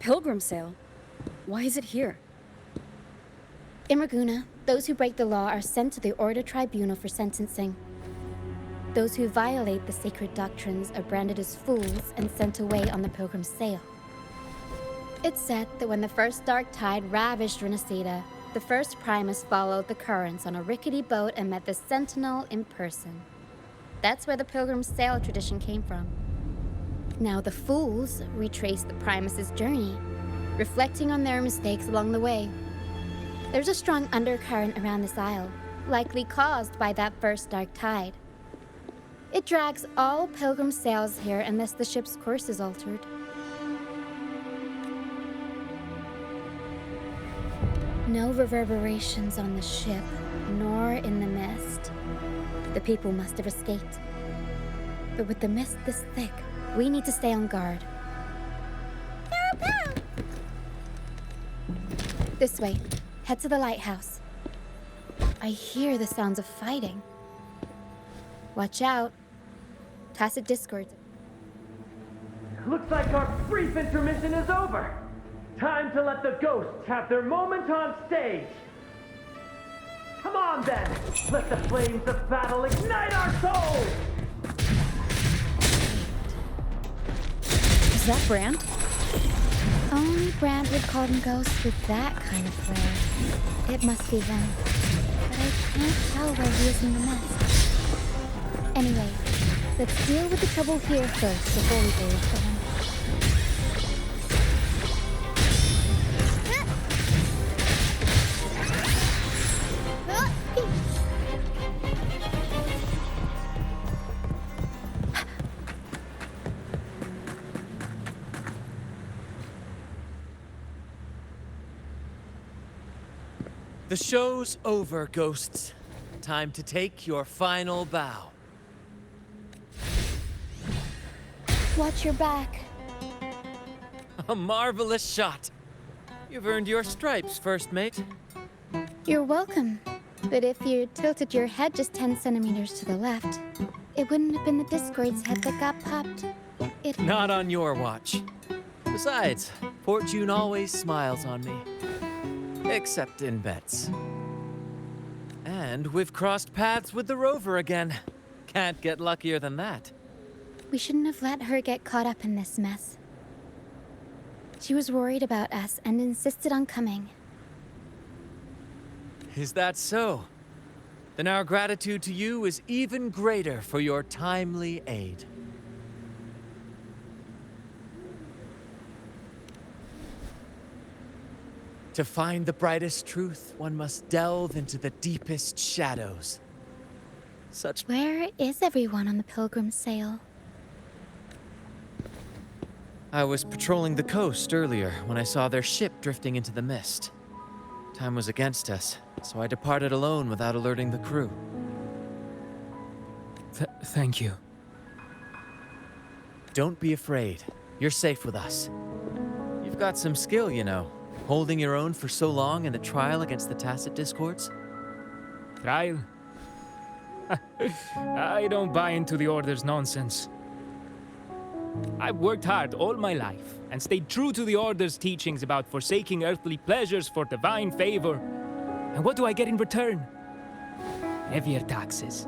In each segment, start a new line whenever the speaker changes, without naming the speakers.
Pilgrim sale? Why is it here?
In Raguna, those who break the law are sent to the Order Tribunal for sentencing. Those who violate the sacred doctrines are branded as fools and sent away on the Pilgrim sale. It's said that when the first dark tide ravaged Renacida, the first Primus followed the currents on a rickety boat and met the Sentinel in person. That's where the Pilgrim sale tradition came from. Now the fools retrace the Primus's journey, reflecting on their mistakes along the way. There's a strong undercurrent around this isle, likely caused by that first dark tide. It drags all Pilgrim sails here unless the ship's course is altered. No reverberations on the ship, nor in the mist. The people must have escaped. But with the mist this thick, we need to stay on guard. This way. Head to the lighthouse. I hear the sounds of fighting. Watch out. Tacit discord.
Looks like our brief intermission is over. Time to let the ghosts have their moment on stage. Come on then, let the flames of battle ignite our souls!
Is that Brand?
Only Brand would call them ghosts with that kind of flair. It must be them. But I can't tell where he is in the nest. Anyway, let's deal with the trouble here first before we go for him.
The show's over, ghosts. Time to take your final bow.
Watch your back.
A marvelous shot. You've earned your stripes, first mate.
You're welcome. But if you tilted your head just 10 centimeters to the left, it wouldn't have been the Discord's head that got popped.
Not on your watch. Besides, fortune always smiles on me. Except in bets. And we've crossed paths with the rover again. Can't get luckier than that.
We shouldn't have let her get caught up in this mess. She was worried about us and insisted on coming.
Is that so? Then our gratitude to you is even greater for your timely aid. To find the brightest truth, one must delve into the deepest shadows.
Where is everyone on the Pilgrim sail?
I was patrolling the coast earlier when I saw their ship drifting into the mist. Time was against us, so I departed alone without alerting the crew.
Thank you.
Don't be afraid. You're safe with us. You've got some skill, you know. Holding your own for so long in the trial against the Tacit Discords?
Trial? I don't buy into the Order's nonsense. I've worked hard all my life and stayed true to the Order's teachings about forsaking earthly pleasures for divine favor. And what do I get in return? Heavier taxes.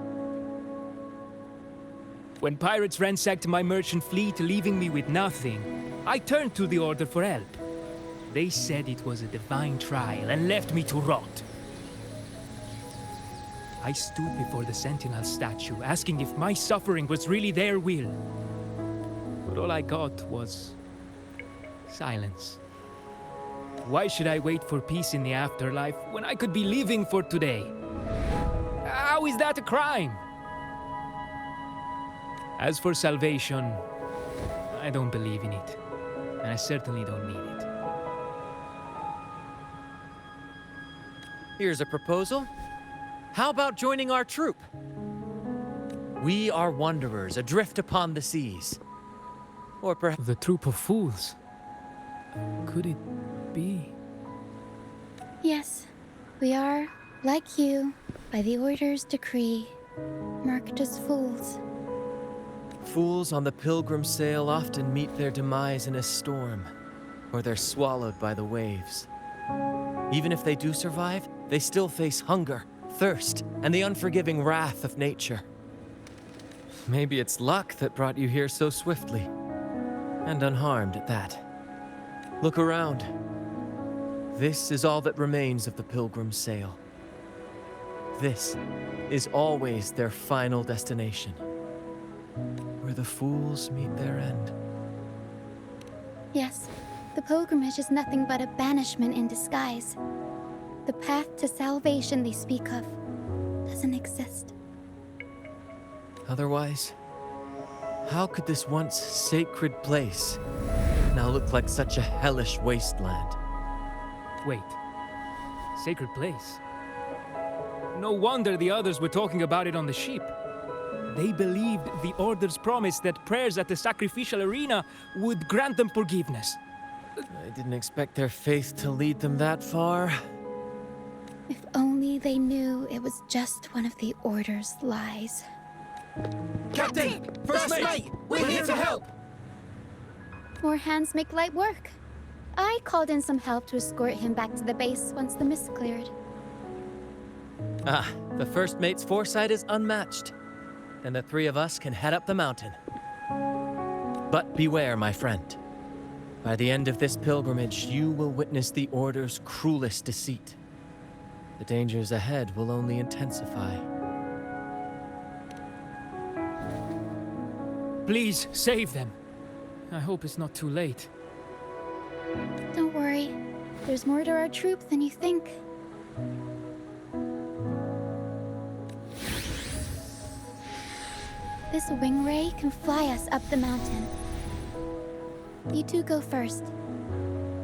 When pirates ransacked my merchant fleet, leaving me with nothing, I turned to the Order for help. They said it was a divine trial and left me to rot. I stood before the Sentinel statue, asking if my suffering was really their will. But all I got was silence. Why should I wait for peace in the afterlife when I could be living for today? How is that a crime? As for salvation, I don't believe in it. And I certainly don't need it.
Here's a proposal. How about joining our troop? We are wanderers adrift upon the seas. Or perhaps
The troop of fools. Could it be?
Yes, we are, like you, by the Order's decree, marked as fools.
fools on the pilgrim sail often meet their demise in a storm. or they're swallowed by the waves. Even if they do survive, they still face hunger, thirst, and the unforgiving wrath of nature. Maybe it's luck that brought you here so swiftly, and unharmed at that. Look around. This is all that remains of the Pilgrim's Sail. This is always their final destination, where the fools meet their end.
Yes, the pilgrimage is nothing but a banishment in disguise. The path to salvation they speak of doesn't exist.
Otherwise, how could this once sacred place now look like such a hellish wasteland?
Wait. Sacred place? No wonder the others were talking about it on the ship. They believed the Order's promise that prayers at the sacrificial arena would grant them forgiveness.
I didn't expect their faith to lead them that far.
If only they knew it was just one of the Order's lies.
Captain! First mate! We're here to help!
More hands make light work. I called in some help to escort him back to the base once the mist cleared.
Ah, the first mate's foresight is unmatched. Then the three of us can head up the mountain. But beware, my friend. By the end of this pilgrimage, you will witness the Order's cruelest deceit. The dangers ahead will only intensify.
Please, save them. I hope it's not too late.
Don't worry. There's more to our troop than you think. This wing ray can fly us up the mountain. You two go first.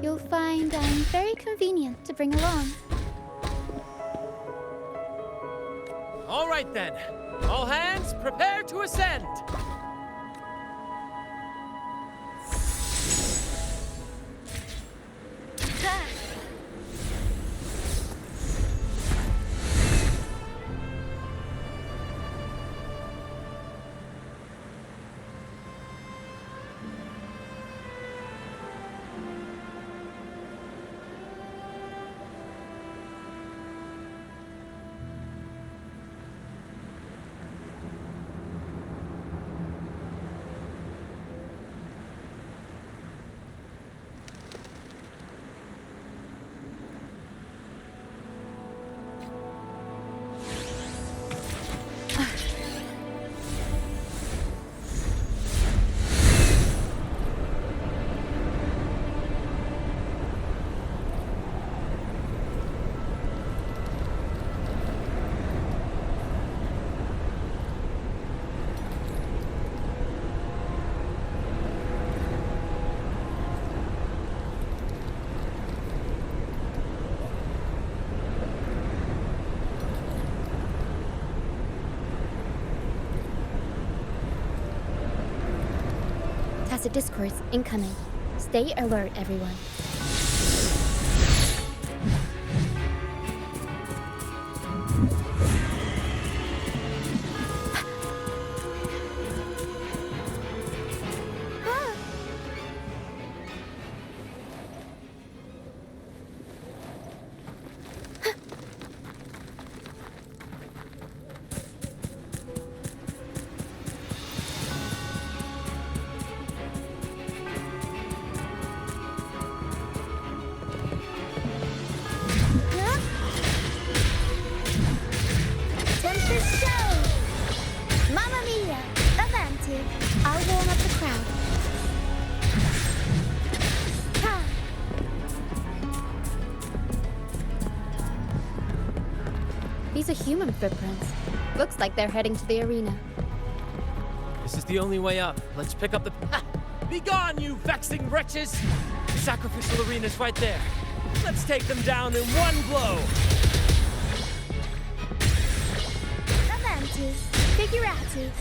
You'll find I'm very convenient to bring along.
All right then. All hands, prepare to ascend.
Tacit discourse incoming. Stay alert, everyone. I'll warm up the crowd. Ha! These are human footprints. Looks like they're heading to the arena.
This is the only way up. Let's pick up the... Ha! Be gone, you vexing wretches! The sacrificial arena's right there. Let's take them down in one blow!
Avanti, figurati.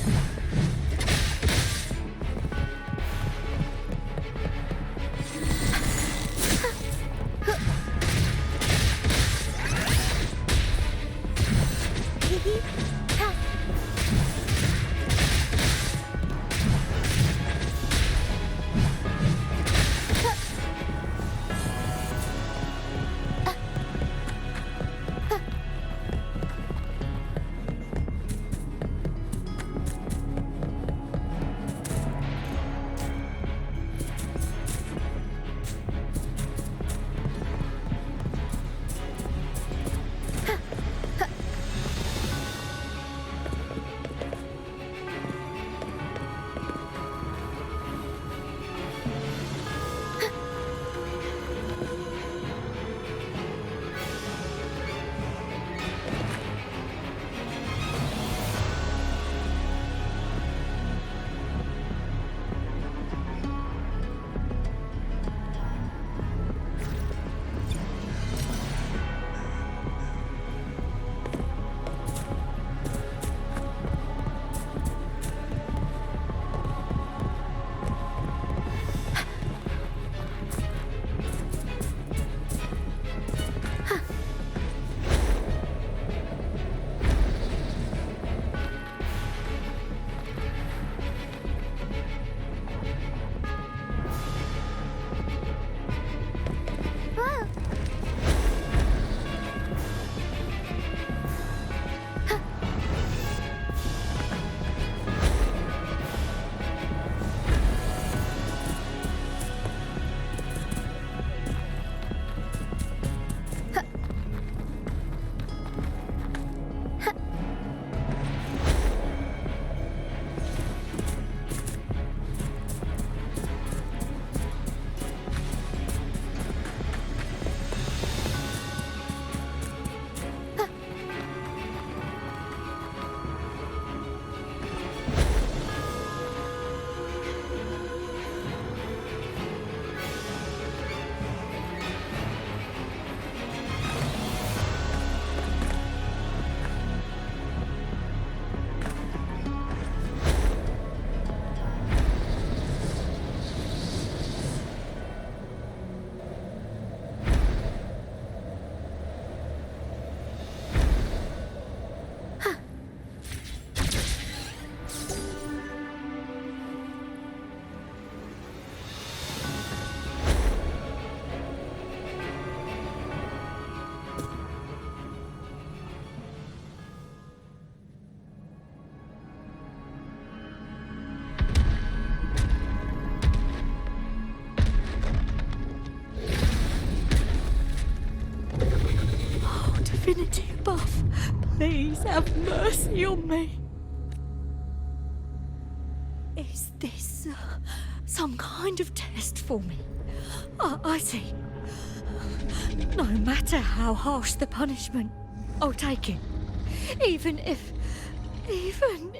Please have mercy on me. Is this some kind of test for me? I see. No matter how harsh the punishment, I'll take it. Even if...
Even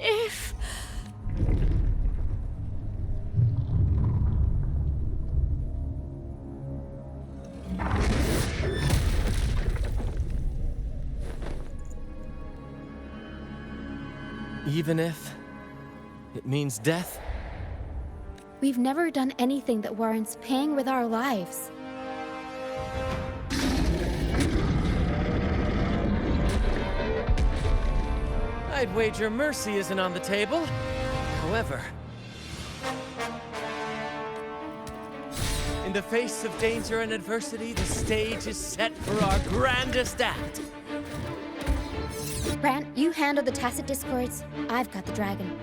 if it means death?
We've never done anything that warrants paying with our lives.
I'd wager mercy isn't on the table. However, in the face of danger and adversity, the stage is set for our grandest act.
Brant, you handle the tacit discords. I've got the dragon.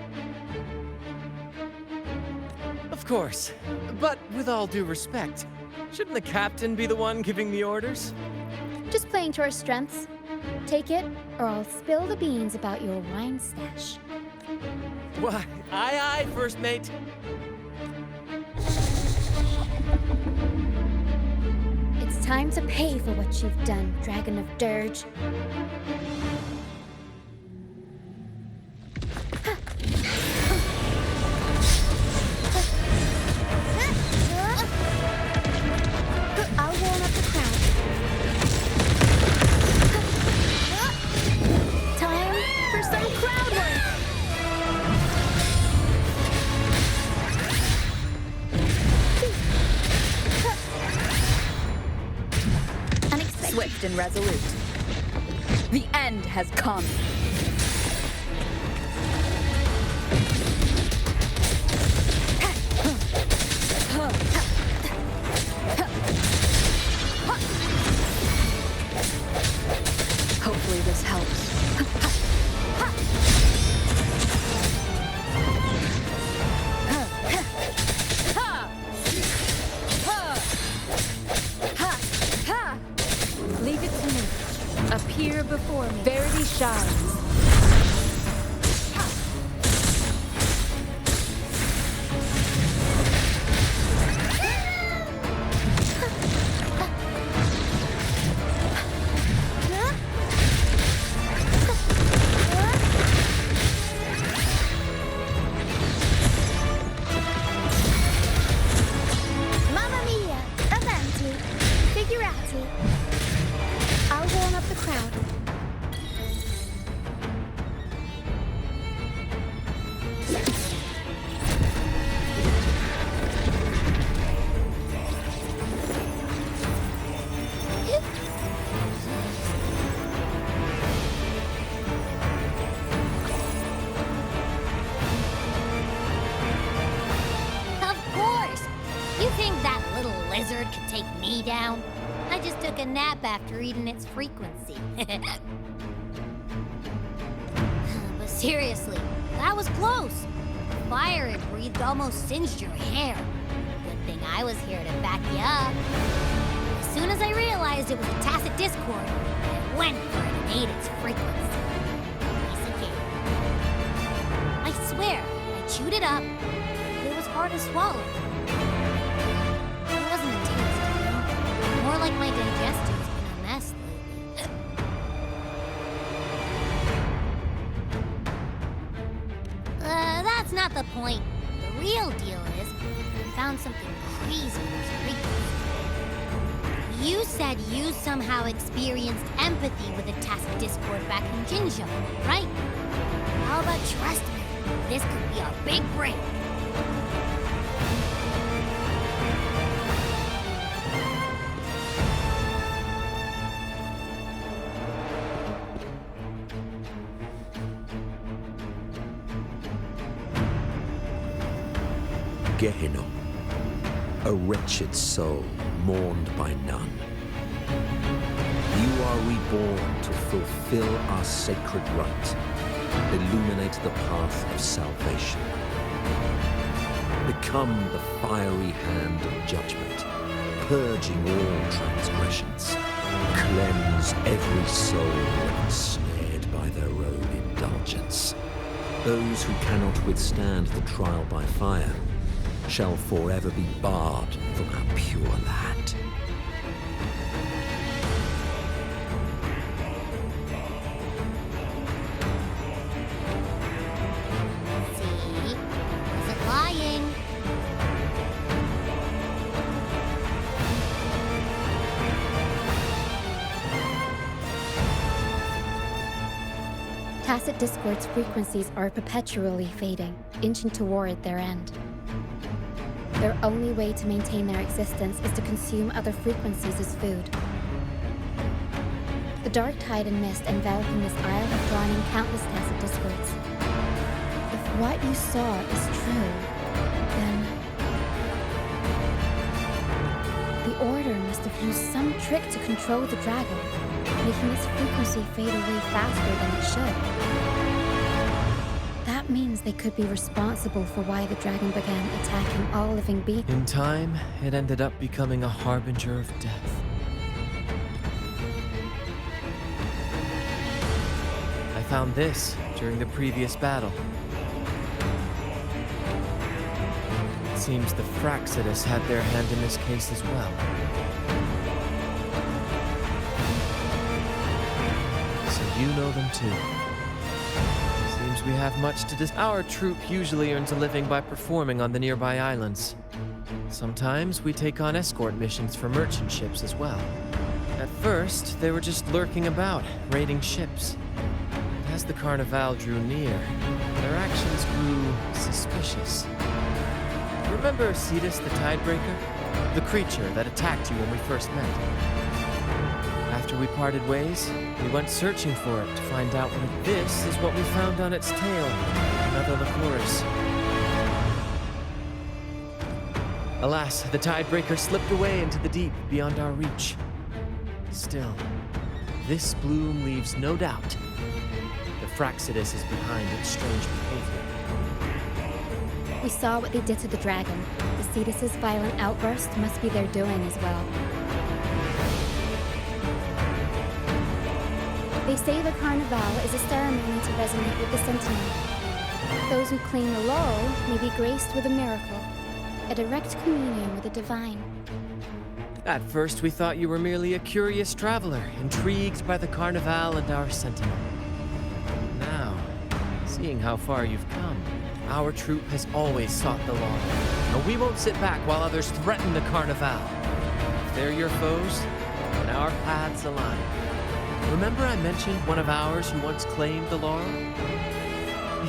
Of course, but with all due respect, shouldn't the captain be the one giving the orders?
Just playing to our strengths. Take it, or I'll spill the beans about your wine stash.
Why, aye, first mate.
It's time to pay for what you've done, Dragon of Dirge. I'll warm up the crowd. Time for some crowd work! Unexpected.
Swift and resolute. The end has come. Hopefully this helps. Leave it to me. Appear before me. Verity shines.
Mamma mia! Avanti! Figurati! I'll warm up the crowd.
Of course! You think that little lizard could take me down? I just took a nap after eating its frequency. But seriously, that was close. The fire it breathed almost singed your hair. Good thing I was here to back you up. As soon as I realized it was a tacit discord, I went for it and ate its frequency. Piece of cake. I swear, I chewed it up. It was hard to swallow. It wasn't a taste, you know? More like my digestion's been a mess lately. That's not the point. The real deal is, I found something crazy with those frequencies. You said you somehow experienced empathy with a tacit discord back in Jinzhou, right? How about trust me? This could be a big break.
Gehenna, a wretched soul mourned by none. You are reborn to fulfill our sacred rite, illuminate the path of salvation. Become the fiery hand of judgment, purging all transgressions. Cleanse every soul ensnared by by their own indulgence. Those who cannot withstand the trial by fire shall forever be barred from our pure land.
See? Wasn't lying.
Tacit Discord's frequencies are perpetually fading, inching toward their end. Their only way to maintain their existence is to consume other frequencies as food. The dark tide and mist enveloping this isle have drawn in countless Tacit Discords. If what you saw is true, then the Order must have used some trick to control the dragon, making its frequency fade away faster than it should. That means they could be responsible for why the dragon began attacking all living beings.
In time, it ended up becoming a harbinger of death. I found this during the previous battle. It seems the Fraxidus had their hand in this case as well. So you know them too. Seems we have much to dis- Our troop usually earns a living by performing on the nearby islands. Sometimes we take on escort missions for merchant ships as well. At first, they were just lurking about, raiding ships. But as the Carnival drew near, their actions grew suspicious. Remember Cetus the Tidebreaker? The creature that attacked you when we first met? After we parted ways, we went searching for it to find out what this is what we found on its tail. Another Lycoris. Alas, the Tidebreaker slipped away into the deep beyond our reach. Still, this bloom leaves no doubt. The Fraxidus is behind its strange behavior.
We saw what they did to the dragon. The Cetus's violent outburst must be their doing as well. They say the Carnival is a ceremony to resonate with the Sentinel. Those who claim the laurel may be graced with a miracle, a direct communion with the divine.
At first, we thought you were merely a curious traveler, intrigued by the Carnival and our Sentinel. Now, seeing how far you've come, our troop has always sought the law, and we won't sit back while others threaten the Carnival. If they're your foes, then our paths align. Remember I mentioned one of ours who once claimed the laurel?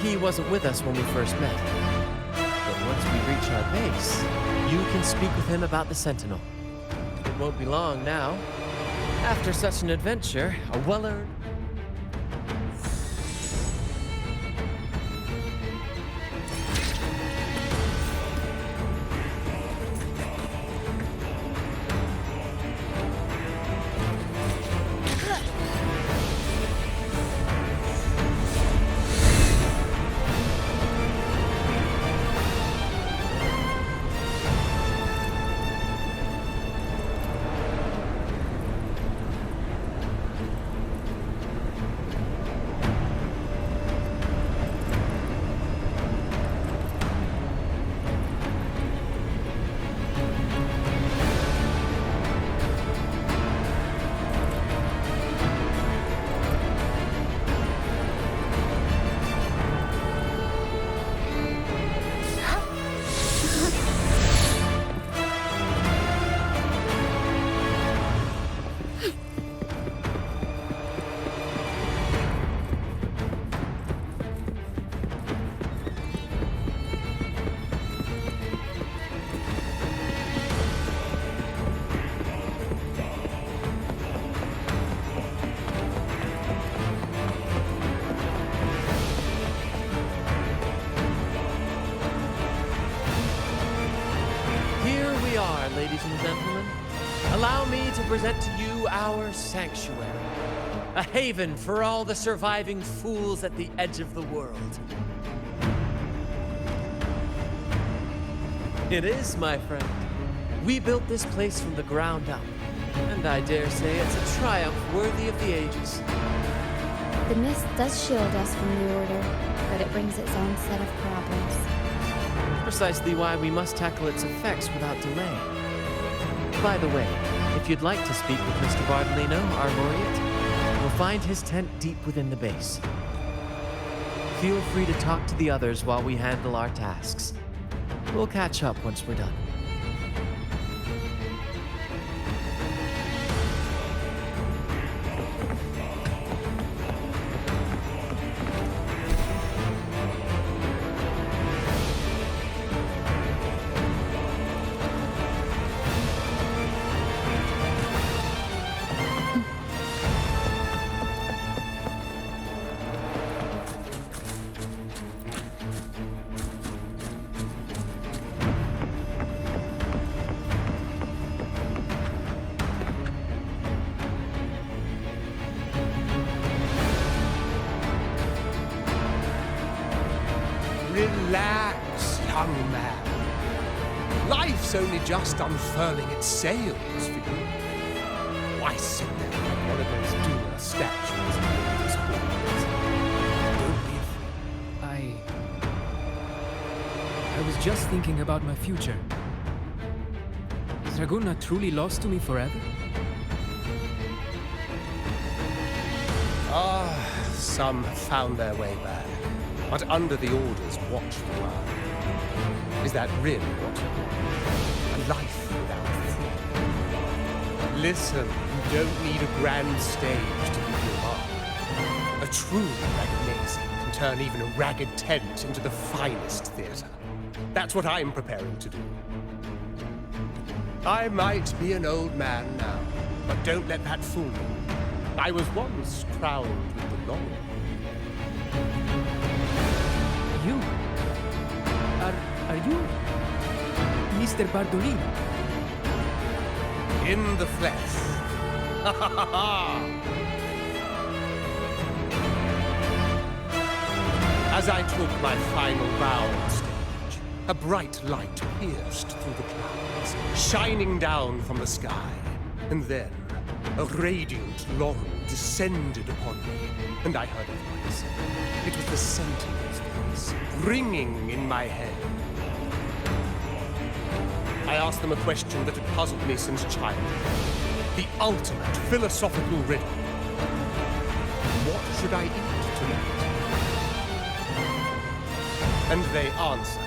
He wasn't with us when we first met. But once we reach our base, you can speak with him about the Sentinel. It won't be long now. After such an adventure, a well-earned... Ladies and gentlemen, allow me to present to you our sanctuary, a haven for all the surviving fools at the edge of the world. It is, my friend. We built this place from the ground up, and I dare say it's a triumph worthy of the ages.
The mist does shield us from the Order, but it brings its own set of problems.
Precisely why we must tackle its effects without delay. By the way, if you'd like to speak with Mr. Bardolino, our laureate, you'll find his tent deep within the base. Feel free to talk to the others while we handle our tasks. We'll catch up once we're done.
Relax, young man. Life's only just unfurling its sails for you. Why sit there like one of those dour statues in those halls? Don't be afraid.
I was just thinking about my future. Is Raguna truly lost to me forever?
Some have found their way back, but under the Order's watchful eye. Is that really what you want? A life without fear? Listen, you don't need a grand stage to leave your mark. A truly ragged can turn even a ragged tent into the finest theater. That's what I'm preparing to do. I might be an old man now, but don't let that fool you. I was once crowned with the laurel.
You? Are you Mr. Bardolino?
In the flesh. Ha ha ha ha! As I took my final bow on stage, a bright light pierced through the clouds, shining down from the sky. And then, a radiant laurel descended upon me, and I heard a voice. It was the Sentinel's voice, ringing in my head. I asked them a question that had puzzled me since childhood. The ultimate philosophical riddle. What should I eat tonight? And they answered.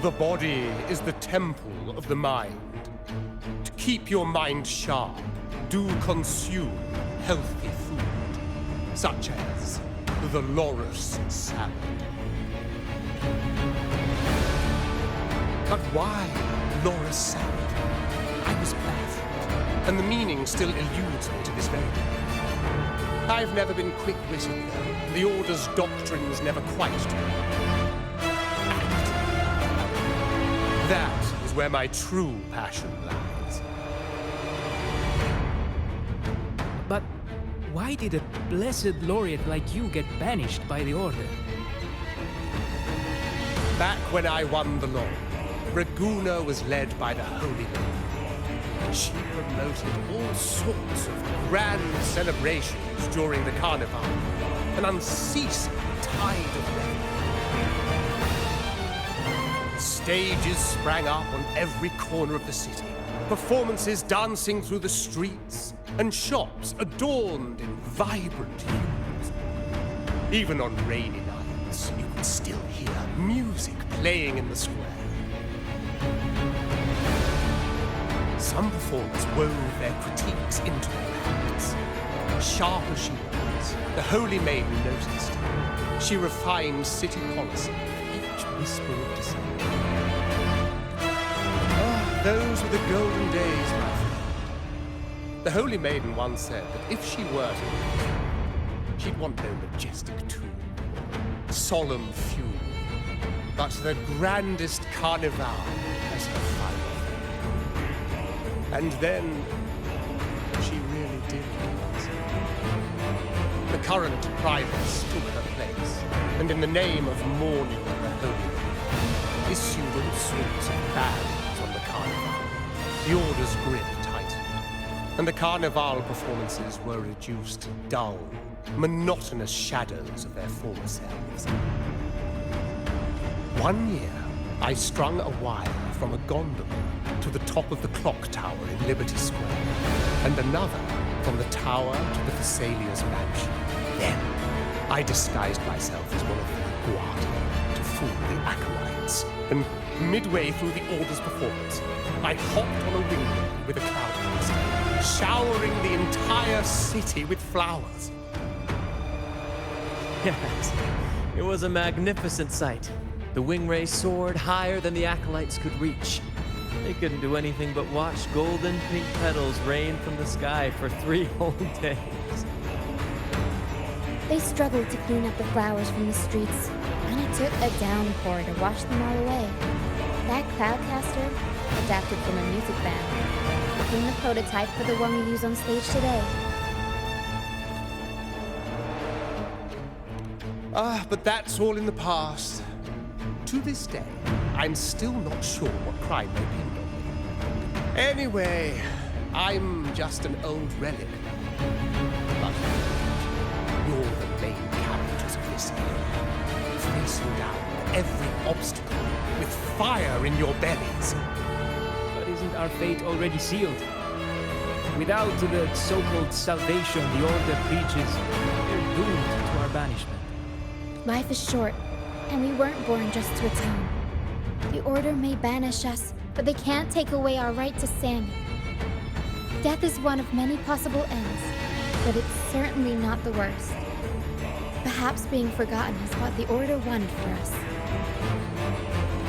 The body is the temple of the mind. To keep your mind sharp, do consume healthy food, such as the Loris salad. But why Loris salad? I was baffled, and the meaning still eludes me to this very day. I've never been quick-witted, though. The Order's doctrines never quite do. Act. That is where my true passion lies.
But why did a blessed laureate like you get banished by the Order?
Back when I won the law, Raguna was led by the Holy Maiden. She promoted all sorts of grand celebrations during the Carnival, an unceasing tide of revelry. Stages sprang up on every corner of the city, performances dancing through the streets, and shops adorned in vibrant hues. Even on rainy nights, you could still hear music playing in the square. Some performers wove their critiques into their acts. Sharp as she was, the Holy Maiden noticed. She refined city policy with each whisper of dissent. Ah, those were the golden days, my friend. The Holy Maiden once said that if she were to live, she'd want no majestic tomb, solemn funeral, but the grandest carnival as her final. And then, she really did rise. The current privates took her place, and in the name of mourning the Holy Maiden, issued all sorts of bans on the carnival. The Order's grip tightened. and the Carnival performances were reduced to dull, monotonous shadows of their former selves. One year, I strung a wire from a gondola to the top of the clock tower in Liberty Square, and another from the tower to the Thessalia's mansion. Then, I disguised myself as one of the Guardi to fool the acolytes, and midway through the Order's performance, I hopped on a window with a cloudburst, showering the entire city with flowers.
Yes, it was a magnificent sight. The wingray soared higher than the acolytes could reach. They couldn't do anything but watch golden pink petals rain from the sky for 3 whole days.
They struggled to clean up the flowers from the streets, and it took a downpour to wash them all away. That cloudcaster, adapted from a music band, became the prototype for the one we use on stage today.
But that's all in the past. To this day, I'm still not sure what crime they pinned on me. Anyway, I'm just an old relic. But you're the main characters of this era, facing down every obstacle with fire in your bellies.
But isn't our fate already sealed? Without the so-called salvation the Order preaches, we're doomed to our banishment.
Life is short, and we weren't born just to atone. The Order may banish us, but they can't take away our right to sin. Death is one of many possible ends, but it's certainly not the worst. Perhaps being forgotten is what the Order wanted for us.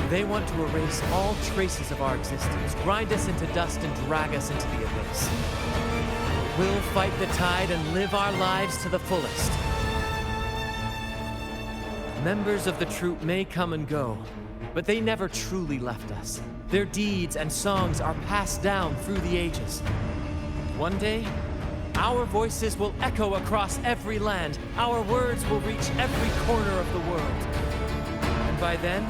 They want to erase all traces of our existence, grind us into dust and drag us into the abyss. We'll fight the tide and live our lives to the fullest. Members of the troupe may come and go, but they never truly left us. Their deeds and songs are passed down through the ages. One day, our voices will echo across every land. Our words will reach every corner of the world. And by then,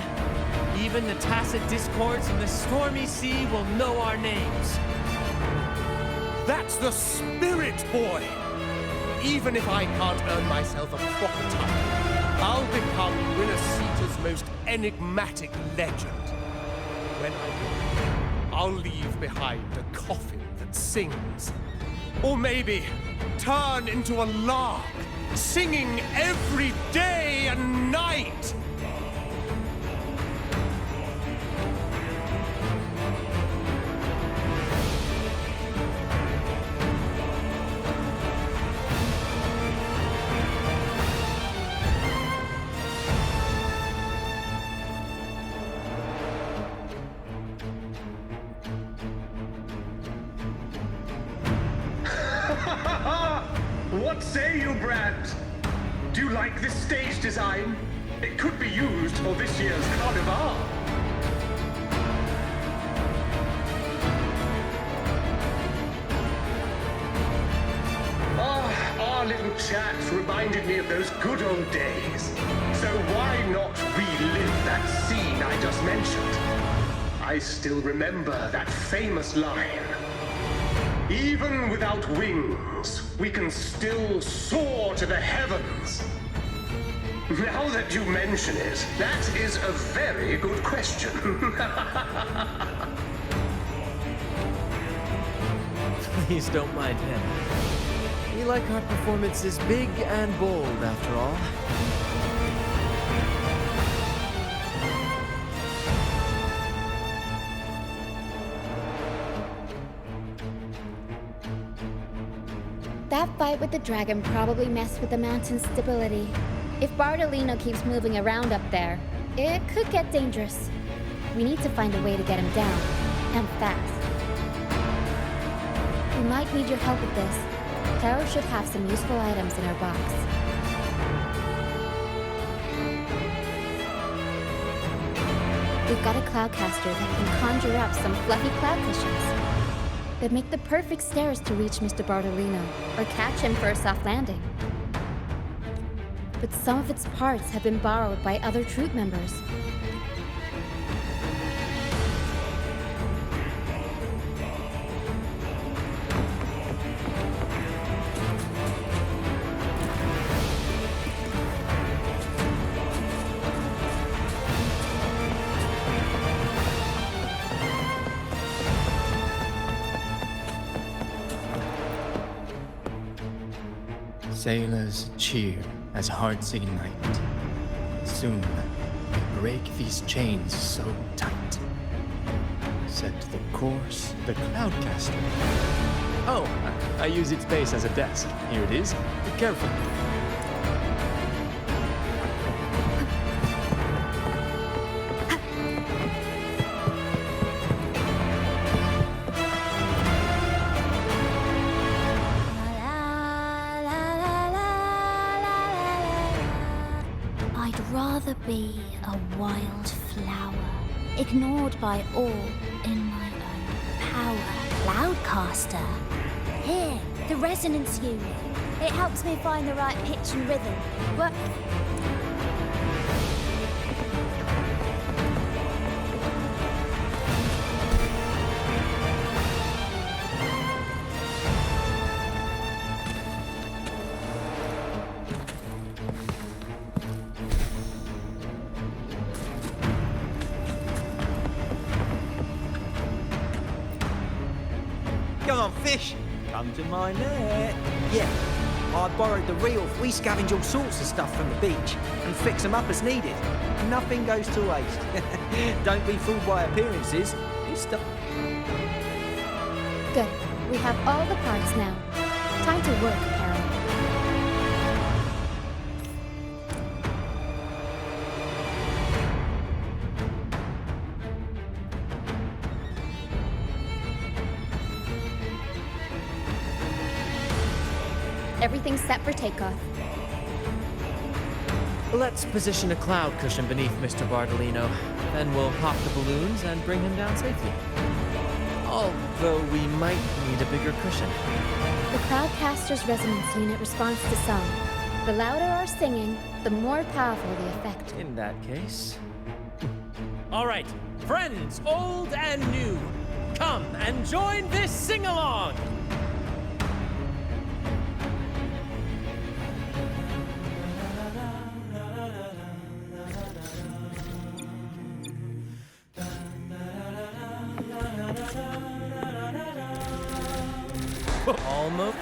even the tacit discords in the stormy sea will know our names.
That's the spirit, boy! Even if I can't earn myself a proper title, I'll become Winnesita's most enigmatic legend. When I go, I'll leave behind a coffin that sings. Or maybe turn into a lark, singing every day and night.
What say you, Brad? Do you like this stage design? It could be used for this year's Carnival. Our little chat reminded me of those good old days. So why not relive that scene I just mentioned? I still remember that famous line. Even without wings, we can still soar to the heavens. Now that you mention it, that is a very good question.
Please don't mind him. We like our performances big and bold, after all.
That fight with the dragon probably messed with the mountain's stability. If Bartolino keeps moving around up there, it could get dangerous. We need to find a way to get him down, and fast. We might need your help with this. Taro should have some useful items in her box. We've got a cloudcaster that can conjure up some fluffy cloud cushions. They'd make the perfect stairs to reach Mr. Bartolino, or catch him for a soft landing. But some of its parts have been borrowed by other troupe members.
Sailors cheer as hearts ignite. Soon we break these chains so tight. Set the course, the Cloudcaster. Oh, I use its base as a desk. Here it is. Be careful.
I'd rather be a wild flower, ignored by all in my own power. Cloudcaster. Here, the resonance unit. It helps me find the right pitch and rhythm. But
Come on, fish. Come to my net. Yeah, I borrowed the reel. We scavenge all sorts of stuff from the beach and fix them up as needed. Nothing goes to waste. Don't be fooled by appearances. It's stuff.
Good. We have all the parts now. Time to work, Carol. Everything's set for takeoff.
Let's position a cloud cushion beneath Mr. Bartolino. Then we'll pop the balloons and bring him down safely. Although we might need a bigger cushion.
The Cloudcaster's resonance unit responds to song. The louder our singing, the more powerful the effect.
In that case...
All right, friends, old and new, come and join this sing-along!
Almost...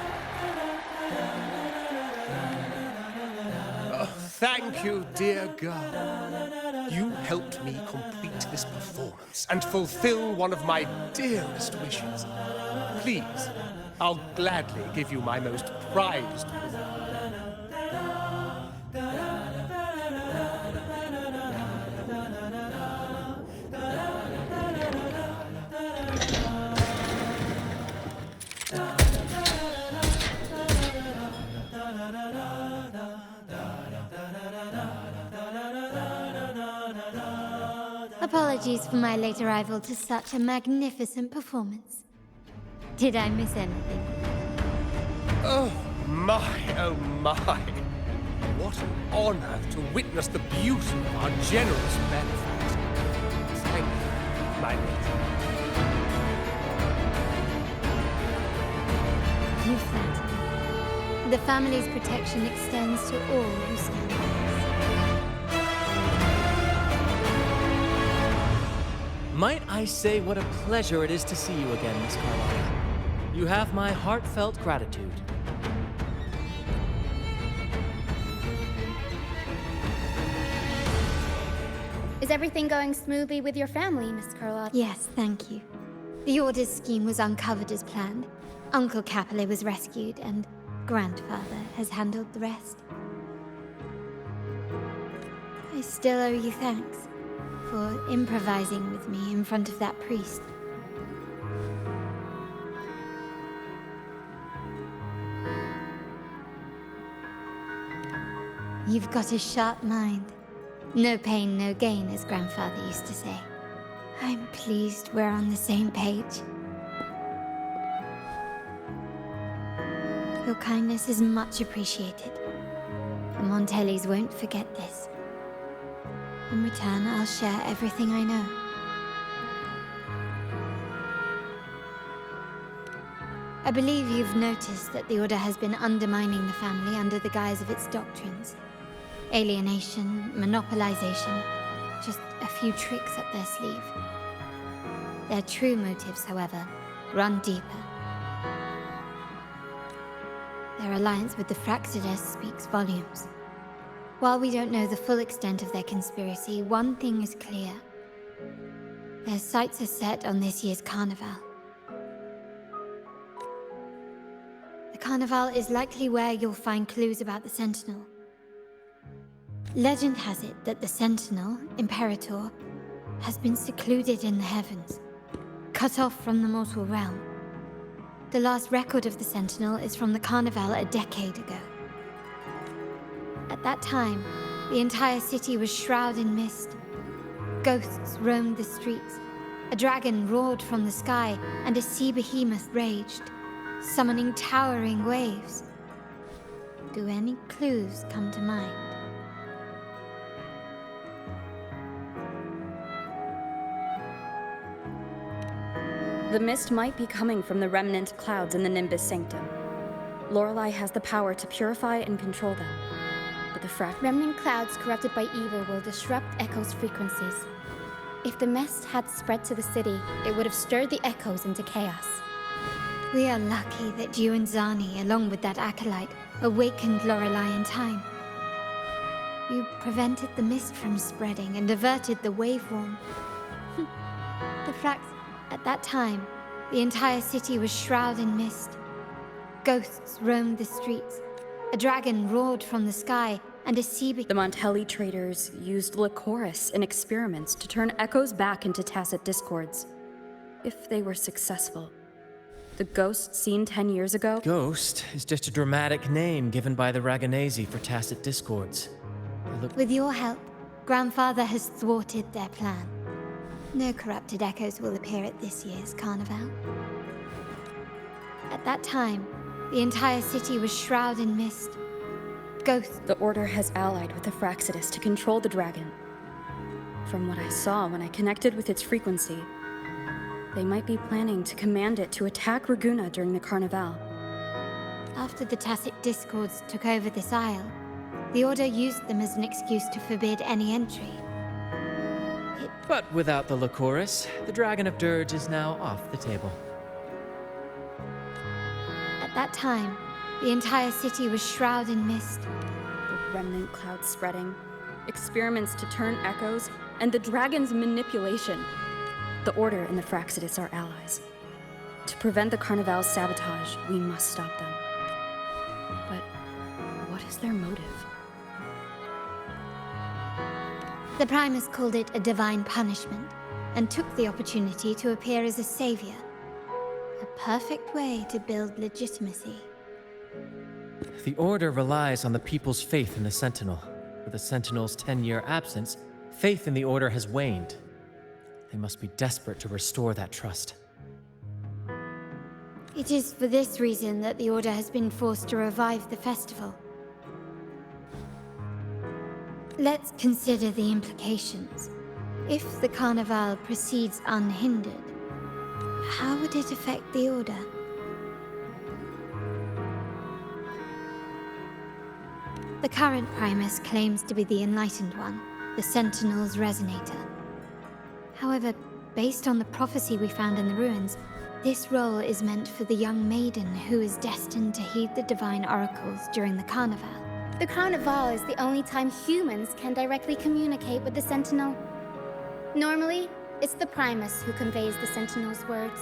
Thank you, dear girl. You helped me complete this performance and fulfill one of my dearest wishes. Please, I'll gladly give you my most prized reward.
apologies for my late arrival to such a magnificent performance. Did I miss anything?
Oh my, oh my. What an honor to witness the beauty of our generous benefactor. Thank you, my lady.
You flatter me. The family's protection extends to all who stand by us.
Might I say what a pleasure it is to see you again, Miss Carlotta. You have my heartfelt gratitude.
Is everything going smoothly with your family, Miss Carlotta?
Yes, thank you. The Order's scheme was uncovered as planned. Uncle Capulet was rescued, and Grandfather has handled the rest. I still owe you thanks for improvising with me in front of that priest. You've got a sharp mind. No pain, no gain, as Grandfather used to say. I'm pleased we're on the same page. Your kindness is much appreciated. The Montellis won't forget this. In return, I'll share everything I know. I believe you've noticed that the Order has been undermining the family under the guise of its doctrines. Alienation, monopolization, just a few tricks up their sleeve. Their true motives, however, run deeper. They're
Their alliance with the Fraxidus speaks volumes. While we don't know the full extent of their conspiracy, one thing is clear. Their sights are set on this year's carnival. The carnival is likely where you'll find clues about the Sentinel. Legend has it that the Sentinel, Imperator, has been secluded in the heavens, cut off from the mortal realm. The last record of the Sentinel is from the carnival a decade ago. At that time, the entire city was shrouded in mist. Ghosts roamed the streets. A dragon roared from the sky, and a sea behemoth raged, summoning towering waves. Do any clues come to mind?
The mist might be coming from the remnant clouds in the Nimbus Sanctum. Lorelei has the power to purify and control them. But the
remnant clouds corrupted by evil will disrupt Echo's frequencies. If the mist had spread to the city, it would have stirred the echoes into chaos. We are lucky that you and Zani, along with that acolyte, awakened Lorelei in time. You prevented the mist from spreading and averted the waveworm. At that time, the entire city was shrouded in mist. Ghosts roamed the streets. A dragon roared from the sky, and a sea
The Montelli traders used Lycoris in experiments to turn echoes back into tacit discords. If they were successful. The ghost seen 10 years ago?
Ghost is just a dramatic name given by the Raganesi for tacit discords.
With your help, Grandfather has thwarted their plan. No corrupted echoes will appear at this year's carnival. At that time, the entire city was shrouded in mist. Ghosts.
The Order has allied with the Fraxidus to control the dragon. From what I saw when I connected with its frequency, they might be planning to command it to attack Raguna during the carnival.
After the tacit discords took over this isle, the Order used them as an excuse to forbid any entry.
But without the Lycoris, the Dragon of Dirge is now off the table.
At that time, the entire city was shrouded in mist.
The remnant clouds spreading, experiments to turn echoes, and the dragon's manipulation. The Order and the Fraxidus are allies. To prevent the Carnival's sabotage, we must stop them. But what is their motive?
The Primus called it a divine punishment, and took the opportunity to appear as a savior. A perfect way to build legitimacy.
The Order relies on the people's faith in the Sentinel. With the Sentinel's 10-year absence, faith in the Order has waned. They must be desperate to restore that trust.
It is for this reason that the Order has been forced to revive the festival. Let's consider the implications. If the Carnival proceeds unhindered, how would it affect the Order? The current Primus claims to be the Enlightened One, the Sentinel's Resonator. However, based on the prophecy we found in the ruins, this role is meant for the young maiden who is destined to heed the divine oracles during the Carnival. The Carnival is the only time humans can directly communicate with the Sentinel. Normally, it's the Primus who conveys the Sentinel's words.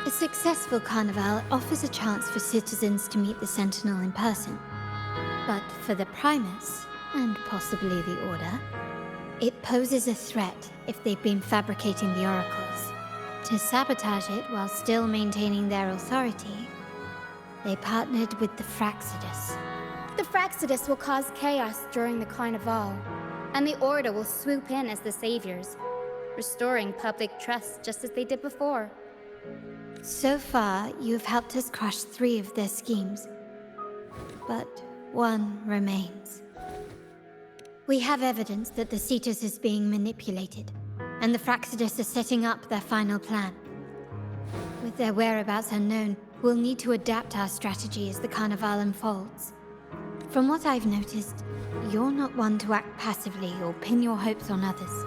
A successful Carnival offers a chance for citizens to meet the Sentinel in person. But for the Primus, and possibly the Order, it poses a threat if they've been fabricating the oracles. To sabotage it while still maintaining their authority, they partnered with the Fraxidus. The Fraxidus will cause chaos during the Carnival, and the Order will swoop in as the saviors, restoring public trust just as they did before. So far, you've helped us crush 3 of their schemes, but one remains. We have evidence that the Cetus is being manipulated, and the Fraxidus are setting up their final plan. With their whereabouts unknown, we'll need to adapt our strategy as the Carnival unfolds. From what I've noticed, you're not one to act passively or pin your hopes on others.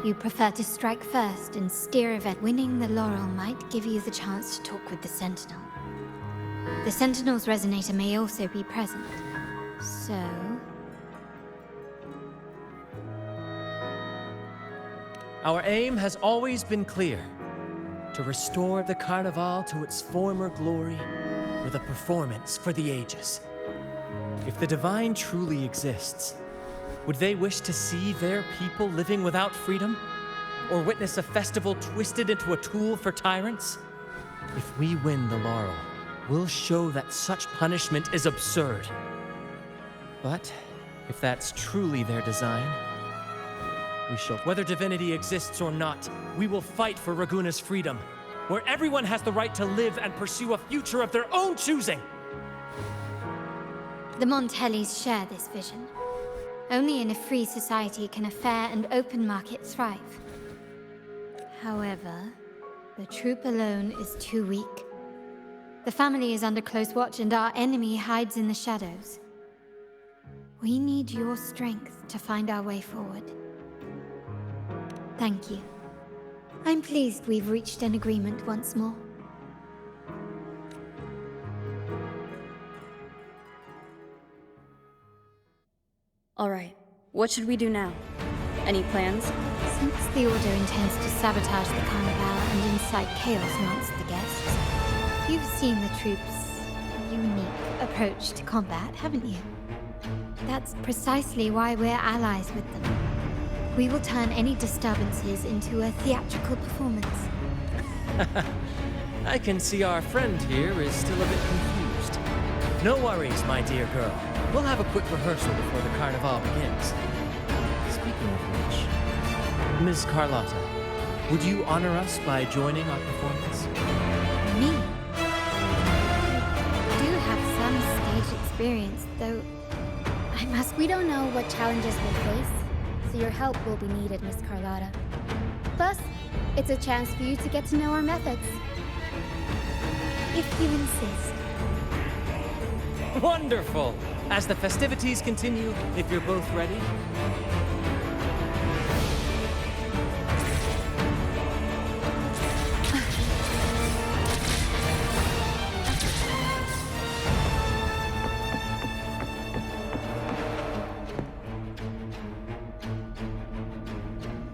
You prefer to strike first and steer event. Winning the laurel might give you the chance to talk with the Sentinel.
The Sentinel's resonator may also be present. So...
Our aim has always been clear. To restore the Carnival to its former glory with a performance for the ages. If the Divine truly exists, would they wish to see their people living without freedom? Or witness a festival twisted into a tool for tyrants? If we win the laurel, we'll show that such punishment is absurd. But if that's truly their design, we shall. Whether divinity exists or not, we will fight for Raguna's freedom, where everyone has the right to live and pursue a future of their own choosing.
The Montellis share this vision. Only in a free society can a fair and open market thrive. However, the troop alone is too weak. The family is under close watch and our enemy hides in the shadows. We need your strength to find our way forward. Thank you. I'm pleased we've reached an agreement once more.
All right, what should we do now? Any plans?
Since the Order intends to sabotage the Carnival and incite chaos amongst the guests, you've seen the troops' unique approach to combat, haven't you? That's precisely why we're allies with them. We will turn any disturbances into a theatrical performance.
I can see our friend here is still a bit confused. No worries, my dear girl. We'll have a quick rehearsal before the Carnival begins. Speaking of which, Ms. Carlotta, would you honor us by joining our performance?
Me? I do have some stage experience, though I must...
We don't know what challenges we'll face, so your help will be needed, Miss Carlotta. Plus, it's a chance for you to get to know our methods.
If you insist.
Wonderful! As the festivities continue, if you're both ready.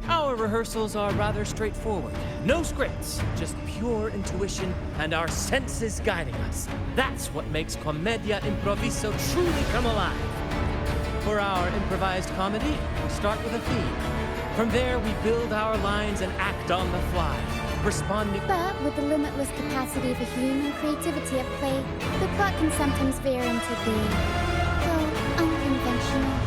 Our rehearsals are rather straightforward. No scripts, just pure intuition and our senses guiding us. That's what makes Commedia Improviso truly come alive. For our improvised comedy, we start with a theme. From there, we build our lines and act on the fly, responding...
But with the limitless capacity of a human creativity at play, the plot can sometimes veer into the, well, unconventional.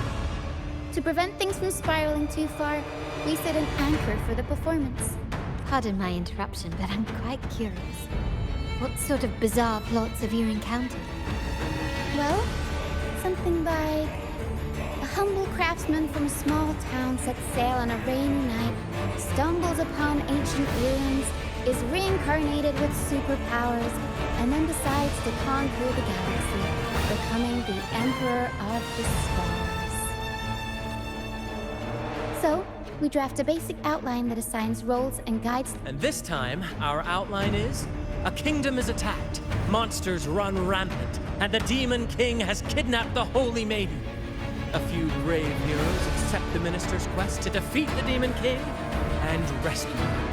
To prevent things from spiraling too far, we set an anchor for the performance.
Pardon my interruption, but I'm quite curious. What sort of bizarre plots have you encountered?
Well, something like... a humble craftsman from a small town sets sail on a rainy night, stumbles upon ancient ruins, is reincarnated with superpowers, and then decides to conquer the galaxy, becoming the Emperor of the Stars. So, we draft a basic outline that assigns roles and guides...
And this time, our outline is... a kingdom is attacked, monsters run rampant, and the Demon King has kidnapped the Holy Maiden. A few brave heroes accept the Minister's quest to defeat the Demon King and rescue her.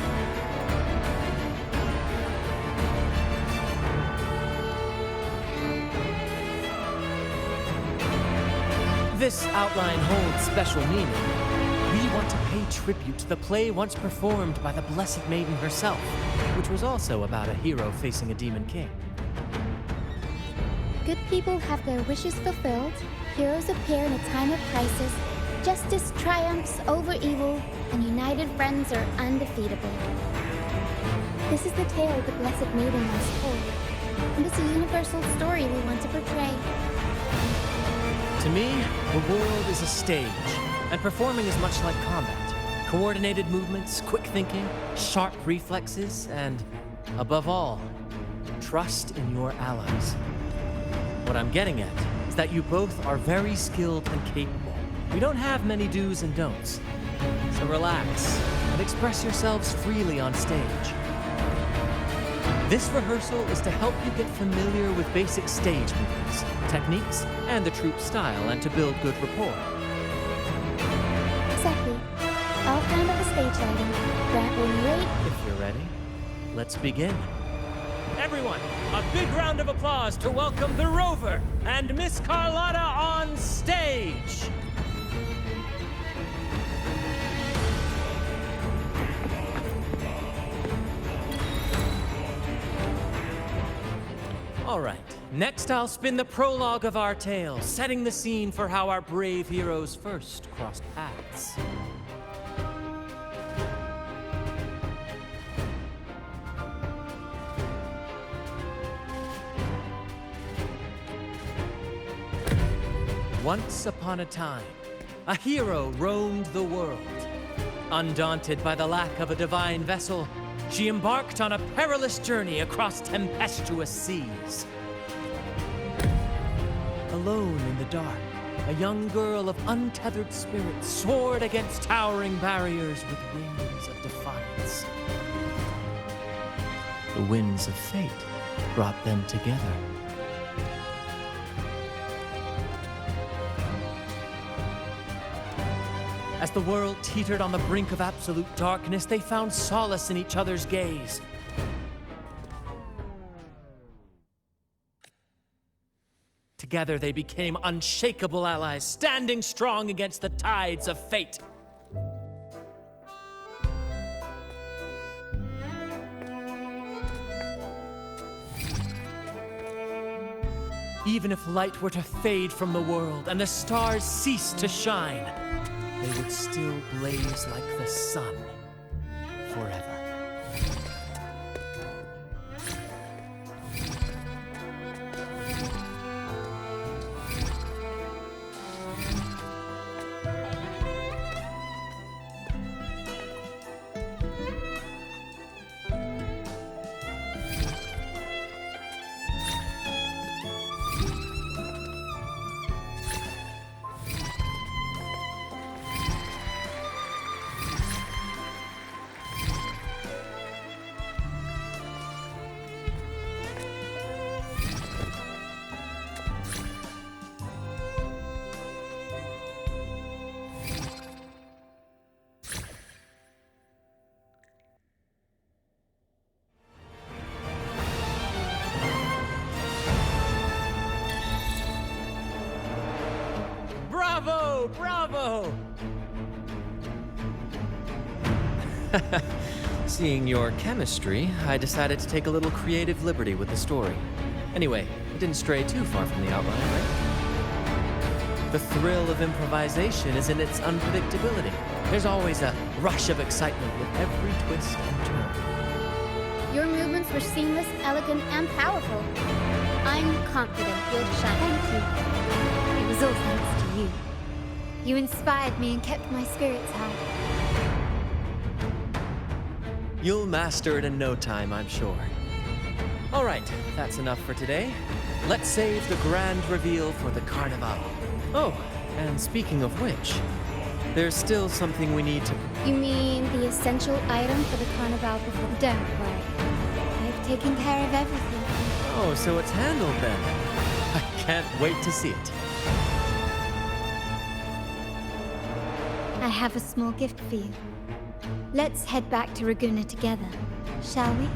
This outline holds special meaning. We want to pay tribute to the play once performed by the Blessed Maiden herself, which was also about a hero facing a Demon King.
Good people have their wishes fulfilled, heroes appear in a time of crisis, justice triumphs over evil, and united friends are undefeatable. This is the tale the Blessed Maiden once told, and it's a universal story we want to portray.
To me, the world is a stage, and performing is much like combat. Coordinated movements, quick thinking, sharp reflexes, and, above all, trust in your allies. What I'm getting at is that you both are very skilled and capable. We don't have many do's and don'ts. So relax and express yourselves freely on stage. This rehearsal is to help you get familiar with basic stage movements, techniques, and the troupe style, and to build good rapport.
Exactly. I'll handle the stage lighting. Grant will narrate.
If you're ready, let's begin. Everyone, a big round of applause to welcome the Rover and Miss Carlotta on stage! All right, next I'll spin the prologue of our tale, setting the scene for how our brave heroes first crossed paths. Once upon a time, a hero roamed the world. Undaunted by the lack of a divine vessel, she embarked on a perilous journey across tempestuous seas. Alone in the dark, a young girl of untethered spirit soared against towering barriers with wings of defiance. The winds of fate brought them together. As the world teetered on the brink of absolute darkness, they found solace in each other's gaze. Together they became unshakable allies, standing strong against the tides of fate. Even if light were to fade from the world and the stars cease to shine, they would still blaze like the sun forever. Bravo! Bravo! Seeing your chemistry, I decided to take a little creative liberty with the story. Anyway, it didn't stray too far from the outline, right? The thrill of improvisation is in its unpredictability. There's always a rush of excitement with every twist and turn.
Your movements were seamless, elegant, and powerful. I'm confident you'll shine.
Thank you. It was all thanks to you. You inspired me and kept my spirits high.
You'll master it in no time, I'm sure. All right, that's enough for today. Let's save the grand reveal for the Carnival. Oh, and speaking of which, there's still something we need to...
You mean the essential item for the Carnival before?
Don't worry. I've taken care of everything.
Oh, so it's handled then. I can't wait to see it.
I have a small gift for you. Let's head back to Raguna together, shall we?